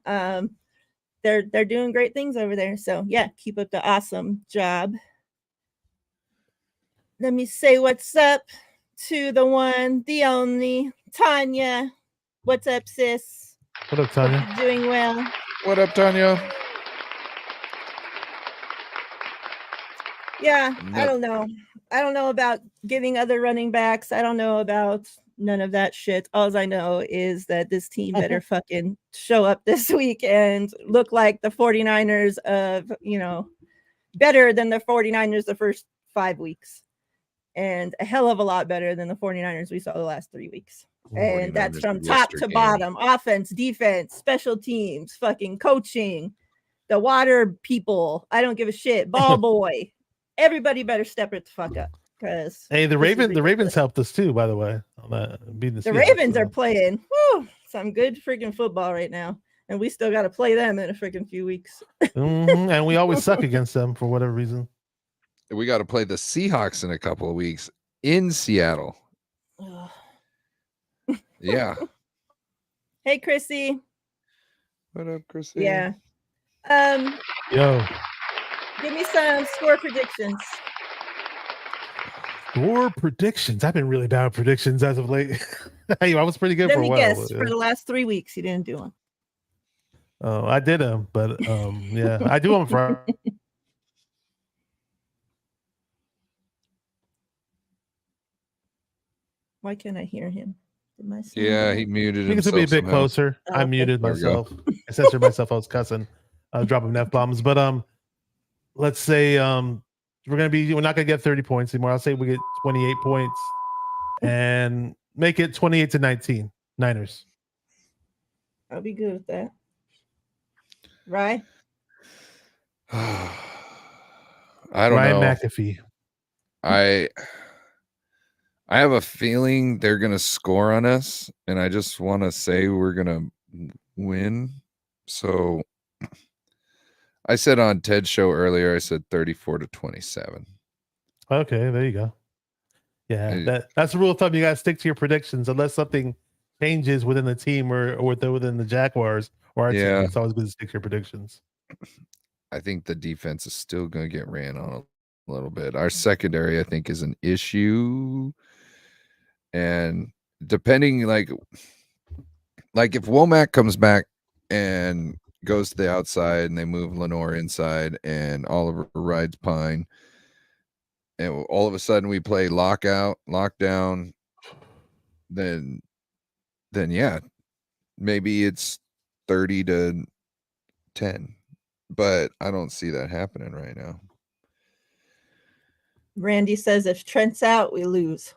They're doing great things over there. So yeah, keep up the awesome job. Let me say what's up to the one, the only, Tanya. What's up, sis? What up, Tanya? Doing well. What up, Tanya? Yeah, I don't know. I don't know about getting other running backs. I don't know about none of that shit. All I know is that this team better fucking show up this week and look like the 49ers of, better than the 49ers the first 5 weeks. And a hell of a lot better than the 49ers we saw the last 3 weeks. And that's from top to bottom. Offense, defense, special teams, fucking coaching, the water people. I don't give a shit. Ball boy. Everybody better step it the fuck up. Because hey, the Ravens helped us too, by the way. On the Ravens are playing some good freaking football right now. And we still got to play them in a freaking few weeks. And we always suck against them for whatever reason. We got to play the Seahawks in a couple of weeks in Seattle. Yeah. Hey, Chrissy. What up, Chrissy? Yeah. Yo. Give me some score predictions. Score predictions. I've been really bad at predictions as of late. Hey, I was pretty good for a while. Guess, for the last 3 weeks, you didn't do them. Oh, I did them, but yeah, I do them for. Why can't I hear him? Yeah, he muted himself. Because to be a bit closer. I muted myself. I censored myself. I was cussing, dropping F-bombs. But let's say we're not gonna get 30 points anymore. I'll say we get 28 points and make it 28-19. Niners. I'll be good with that. Right? I don't Ryan know. McAfee. I have a feeling they're going to score on us, and I just want to say we're going to win. So I said on Ted's show earlier, I said 34-27. Okay, there you go. Yeah, that's the rule of thumb. You got to stick to your predictions unless something changes within the team or within the Jaguars or our team. It's always good to stick to your predictions. I think the defense is still going to get ran on a little bit. Our secondary, I think, is an issue. And depending, like if Womack comes back and goes to the outside and they move Lenore inside and Oliver rides Pine, and all of a sudden we play lockdown, then yeah, maybe it's 30-10. But I don't see that happening right now. Randy says if Trent's out, we lose.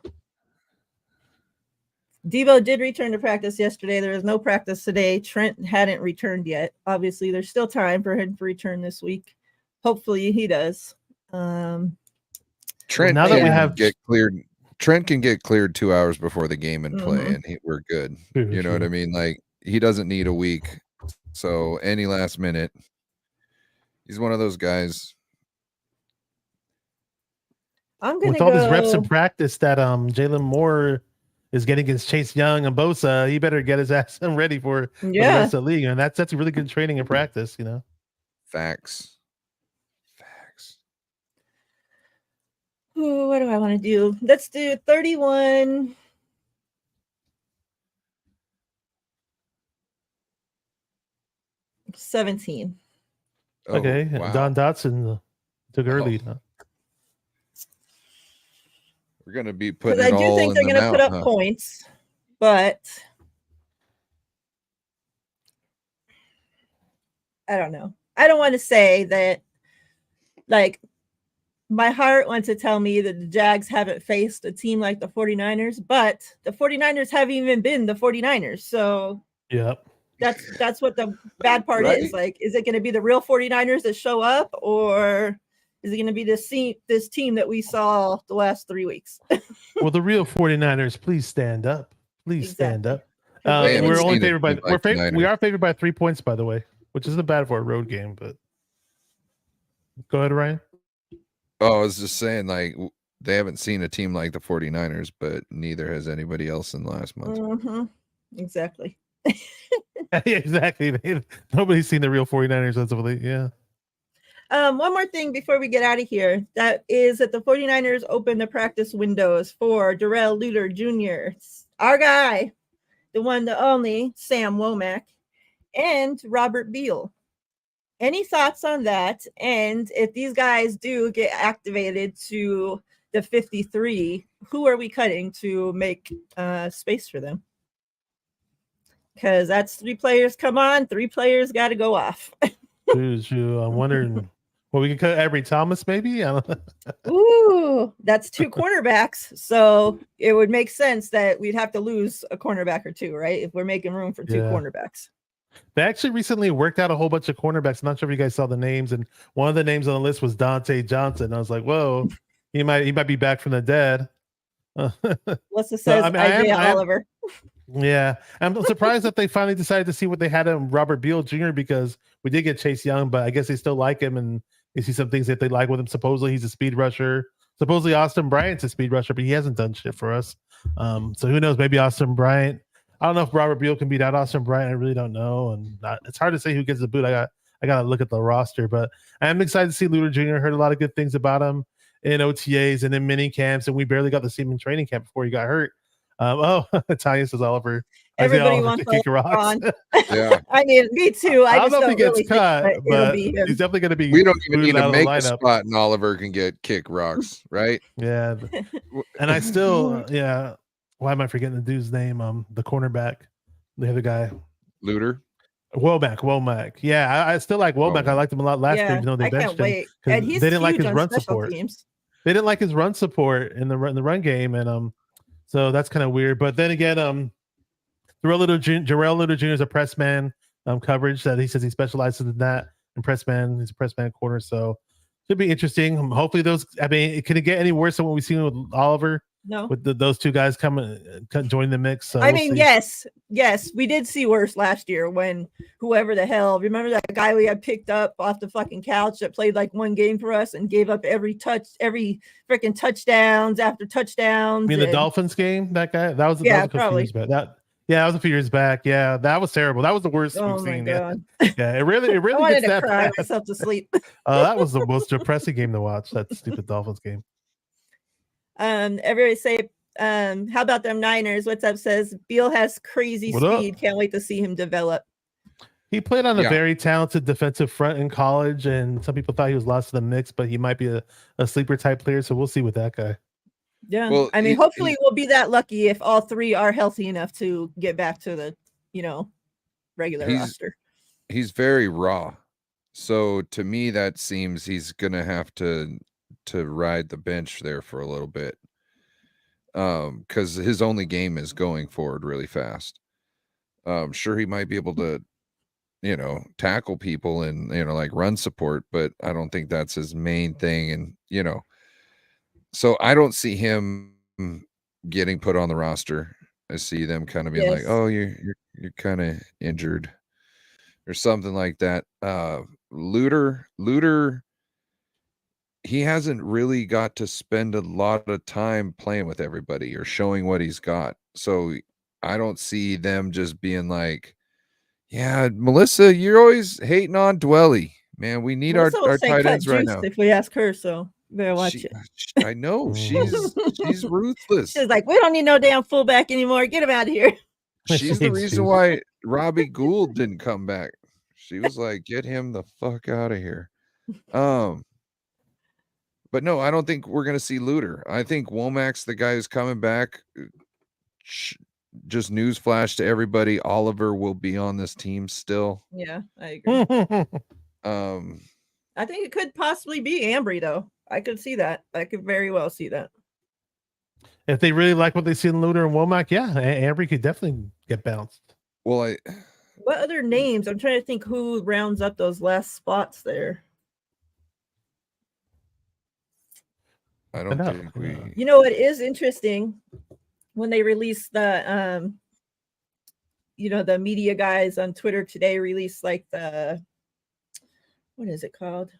Debo did return to practice yesterday. There was no practice today. Trent hadn't returned yet. Obviously, there's still time for him to return this week. Hopefully, he does. Trent, now that we have get cleared, Trent can get cleared 2 hours before the game and play, and we're good. You know what I mean? Like, he doesn't need a week. So any last minute, he's one of those guys. With all these reps in practice that Jalen Moore is getting against Chase Young and Bosa, he better get his ass ready for the rest of the league. And that's a really good training and practice, Facts. Ooh, what do I want to do? Let's do 31. $17. Okay. Wow. Don Dotson took her lead, huh? We're going to be putting it all in the I do think they're going to put up points, but I don't know. I don't want to say that, like, my heart wants to tell me that the Jags haven't faced a team like the 49ers, but the 49ers haven't even been the 49ers. So Yep. that's what the bad part Right. is. Like, is it going to be the real 49ers that show up, or is it going to be this team that we saw the last 3 weeks? Well, the real 49ers, please stand up. Please stand Exactly. up. They haven't We're only seen a favored by team like the we Niners. are favored by 3 points, by the way, which isn't bad for a road game. But go ahead, Ryan. Oh, I was just saying, like, they haven't seen a team like the 49ers, but neither has anybody else in the last month. Mm-hmm. Exactly. Yeah, exactly. Nobody's seen the real 49ers as of late. Yeah. One more thing before we get out of here. That is that the 49ers open the practice windows for Darrell Luter Jr., our guy, the one, the only, Sam Womack, and Robert Beal. Any thoughts on that? And if these guys do get activated to the 53, who are we cutting to make space for them? Because that's 3 players come on, 3 players got to go off. I'm wondering. Well, we can cut Avery Thomas, maybe. I don't know. Ooh, that's 2 cornerbacks. So it would make sense that we'd have to lose a cornerback or 2, right? If we're making room for 2 Yeah. cornerbacks. They actually recently worked out a whole bunch of cornerbacks. I'm not sure if you guys saw the names, and one of the names on the list was Dante Johnson. I was like, whoa, he might be back from the dead. Melissa says Isaiah Oliver. Yeah, I'm surprised that they finally decided to see what they had in Robert Beal Jr. because we did get Chase Young, but I guess they still like him and they see some things that they like with him. Supposedly he's a speed rusher. Supposedly Austin Bryant's a speed rusher, but he hasn't done shit for us. So who knows? Maybe Austin Bryant. I don't know if Robert Beal can beat out Austin Bryant. I really don't know, and it's hard to say who gets the boot. I got to look at the roster, but I am excited to see Luter Jr. Heard a lot of good things about him in OTAs and in mini camps, and we barely got to see him in training camp before he got hurt. Tanya says Oliver. Everybody wants to kick rocks. Yeah. I mean, me too. I don't know if he gets really cut, but he's definitely going to be. We don't even need to out make of a the lineup. spot, and Oliver can get kick rocks, right? Yeah, and I still, yeah. Why am I forgetting the dude's name? The cornerback, the other guy, Luter. Womack. Yeah, I still like Womack. I liked him a lot last year, even though they benched him. And he's they didn't like his on run special support. teams. They didn't like his run support in the run game, and so that's kind of weird. But then again, Jarrell Luter Jr. is a press man coverage that he says he specializes in that. And press man, he's a press man corner, so should be interesting. Hopefully, those. I mean, can it get any worse than what we've seen with Oliver? No, with those 2 guys coming joining the mix. So I mean, yes, we did see worse last year when whoever the hell, remember that guy we had picked up off the fucking couch that played like 1 game for us and gave up every freaking touchdowns after touchdowns. I mean, the Dolphins game, that guy, that was a few years back. That was a few years back. Yeah, that was terrible. That was the worst we've seen. God. Yeah, it really I wanted gets to that cry bad. myself to sleep. That was the most depressing game to watch. That stupid Dolphins game. Everybody say, how about them Niners? What's up? Says Beal has crazy speed. Can't wait to see him develop. He played on a very talented defensive front in college, and some people thought he was lost to the mix, but he might be a sleeper type player. So we'll see with that guy. Yeah, well, I mean, hopefully we'll be that lucky if all 3 are healthy enough to get back to the, regular roster. He's very raw, so to me that seems he's gonna have to ride the bench there for a little bit, because his only game is going forward really fast. Sure, he might be able to, tackle people and like run support, but I don't think that's his main thing, and so I don't see him getting put on the roster. I see them kind of being like, "Oh, you're kind of injured," or something like that. Luter, he hasn't really got to spend a lot of time playing with everybody or showing what he's got. So I don't see them just being like, "Yeah, Melissa, you're always hating on Dwelly. Man, we need our tight ends right now." If we ask her, so better watch it. I know she's ruthless. She's like, we don't need no damn fullback anymore. Get him out of here. She's the reason why Robbie Gould didn't come back. She was like, get him the fuck out of here. But no, I don't think we're gonna see Luter. I think Womack's the guy who's coming back. just newsflash to everybody, Oliver will be on this team still. Yeah, I agree. Um, I think it could possibly be Ambry though. I could see that. I could very well see that. If they really like what they see in Luder and Womack, yeah, Ambry could definitely get bounced. well, What other names? I'm trying to think who rounds up those last spots there. I don't think we. You know what is interesting when they release the the media guys on Twitter today released like the what is it called?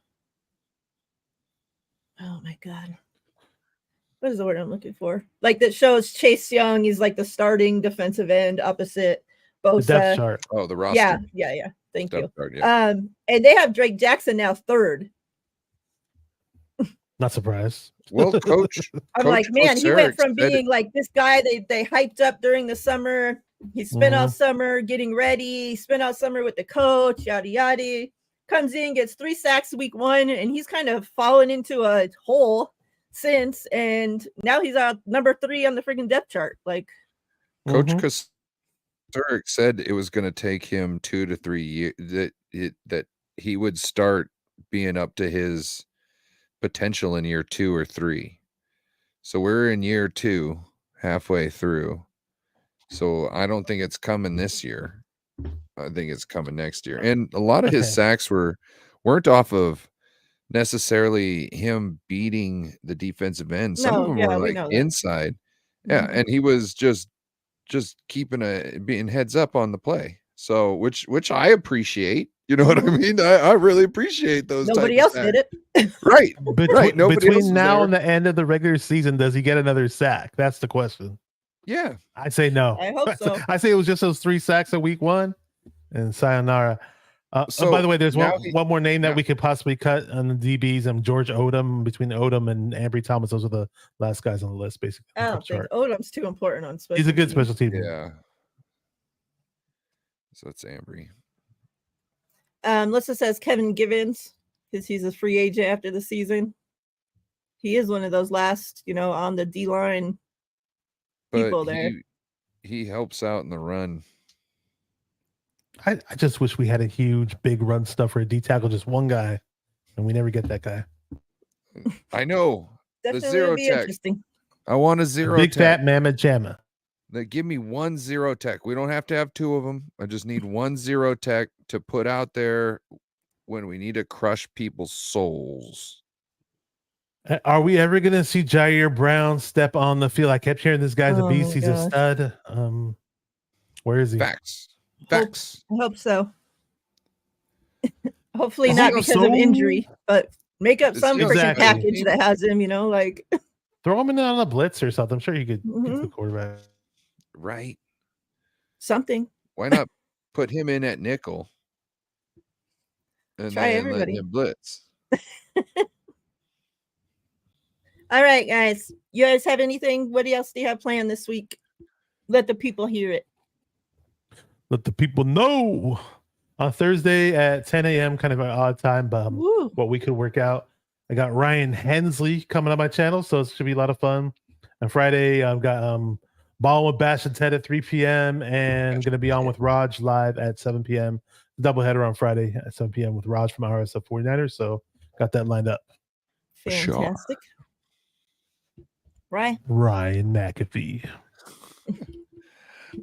Oh my god. What is the word I'm looking for? Like that shows Chase Young, he's like the starting defensive end opposite Bosa. The depth chart. Oh, the roster. Yeah. Thank you. Chart, yeah. And they have Drake Jackson now third. Not surprised. Well, coach. I'm like, man, he went from being like this guy they hyped up during the summer. He spent all summer getting ready, spent all summer with the coach, yada yada. Comes in, gets 3 sacks week 1, and he's kind of fallen into a hole since. And now he's number 3 on the freaking depth chart. Like, Coach Kasurik said it was going to take him 2 to 3 years that he would start being up to his potential in year 2 or 3. So we're in year 2, halfway through. So I don't think it's coming this year. I think it's coming next year. And a lot of his sacks weren't off of necessarily him beating the defensive end. Some of them were like inside. Yeah, and he was just being heads up on the play. So which I appreciate. You know what I mean? I really appreciate those. Nobody else did it. Right. Right. Between now and the end of the regular season, does he get another sack? That's the question. Yeah. I say no. I hope so. I say it was just those 3 sacks in week 1 and sayonara. So by the way, there's one more name that we could possibly cut on the DBs. George Odom. Between Odom and Ambry Thomas, those are the last guys on the list, basically. I don't think Odom's too important on special. He's a good special team. Yeah. So it's Ambry. Lissa says Kevin Givens because he's a free agent after the season. He is one of those last, on the D line people there. He helps out in the run. I just wish we had a huge, big run stuffer at D tackle, just one guy, and we never get that guy. I know. Definitely the zero be tech. Interesting. I want a zero big tech. Fat Mammoth Jamma. Give me 1 zero tech. We don't have to have 2 of them. I just need 1 zero tech to put out there when we need to crush people's souls. Are we ever going to see Jair Brown step on the field? I kept hearing this guy's a beast. He's a stud. Where is he? Facts. I hope so. Hopefully not because of injury, but make up some freaking package that has him, like throw him in on a blitz or something. I'm sure he could get the quarterback. Right. Something. Why not put him in at nickel? And try then everybody. Let him blitz. All right, guys. You guys have anything? What else do you have planned this week? Let the people hear it. Let the people know. On Thursday at 10 a.m., kind of an odd time, but what we could work out. I got Ryan Hensley coming on my channel, so it should be a lot of fun. On Friday, I've got Ball with Bash and Ted at 3 p.m. and going to be on with Raj live at 7 p.m. Doubleheader on Friday at 7 p.m. with Raj from RSF 49ers. So got that lined up. Fantastic. Ryan McAfee.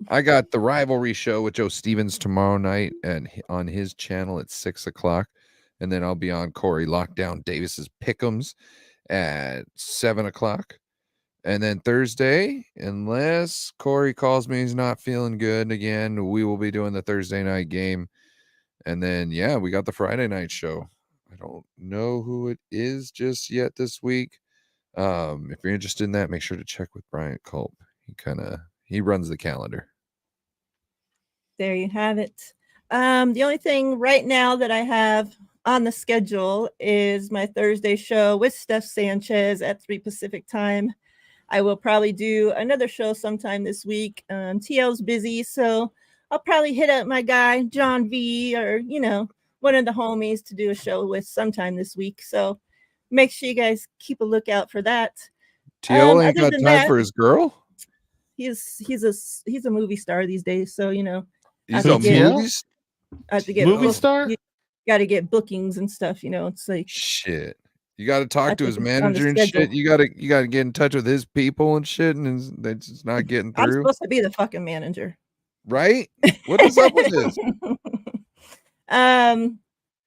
I got the Rivalry Show with Joe Stevens tomorrow night and on his channel at 6:00. And then I'll be on Corey Lockdown Davis's Pick'ems at 7:00. And then Thursday, unless Corey calls me he's not feeling good again, we will be doing the Thursday night game. And then, we got the Friday night show. I don't know who it is just yet this week. If you're interested in that, make sure to check with Bryant Culp. He runs the calendar. There you have it. The only thing right now that I have on the schedule is my Thursday show with Steph Sanchez at 3 Pacific time. I will probably do another show sometime this week. TL's busy, so I'll probably hit up my guy, John V, or, one of the homies to do a show with sometime this week. So make sure you guys keep a lookout for that. TL ain't got time for his girl? he's a movie star these days. So you know, He's to a get- movies. I have to get Movie star? You got to get bookings and stuff. You know, it's like Shit. You got to I talk to think his it's on the manager and schedule. shit. You got to get in touch with his people and shit, and they're just not getting I'm through. supposed to be the fucking manager. Right? What is up with this?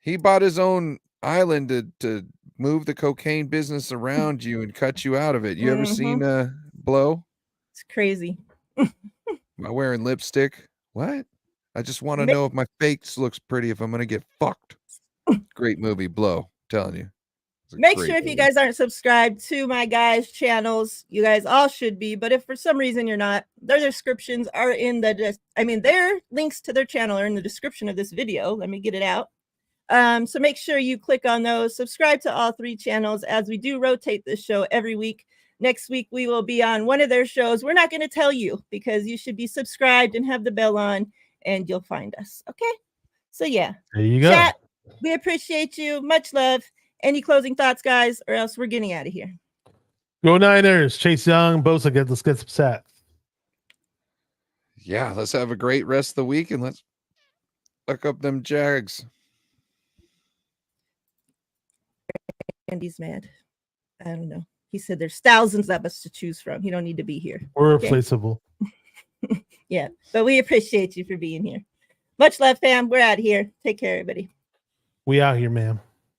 He bought his own island to move the cocaine business around you and cut you out of it. You ever seen Blow? It's crazy. Am I wearing lipstick? What? I just want to know if my face looks pretty if I'm gonna get fucked. Great movie, Blow. I'm telling you. It's a Make great sure if you movie. guys aren't subscribed to my guys' channels, you guys all should be. But if for some reason you're not, their descriptions are in the. Their links to their channel are in the description of this video. Let me get it out. So make sure you click on those. Subscribe to all 3 channels as we do rotate this show every week. Next week we will be on one of their shows. We're not going to tell you because you should be subscribed and have the bell on, and you'll find us. Okay. So yeah. There you go. Chat, we appreciate you. Much love. Any closing thoughts, guys, or else we're getting out of here. Go Niners. Chase Young. Bosa. Let's get some sats. Yeah, let's have a great rest of the week and let's fuck up them Jags. Andy's mad. I don't know. He said there's thousands of us to choose from. You don't need to be here. We're Okay. replaceable. Yeah, but we appreciate you for being here. Much love, fam. We're out of here. Take care, everybody. We out here, ma'am.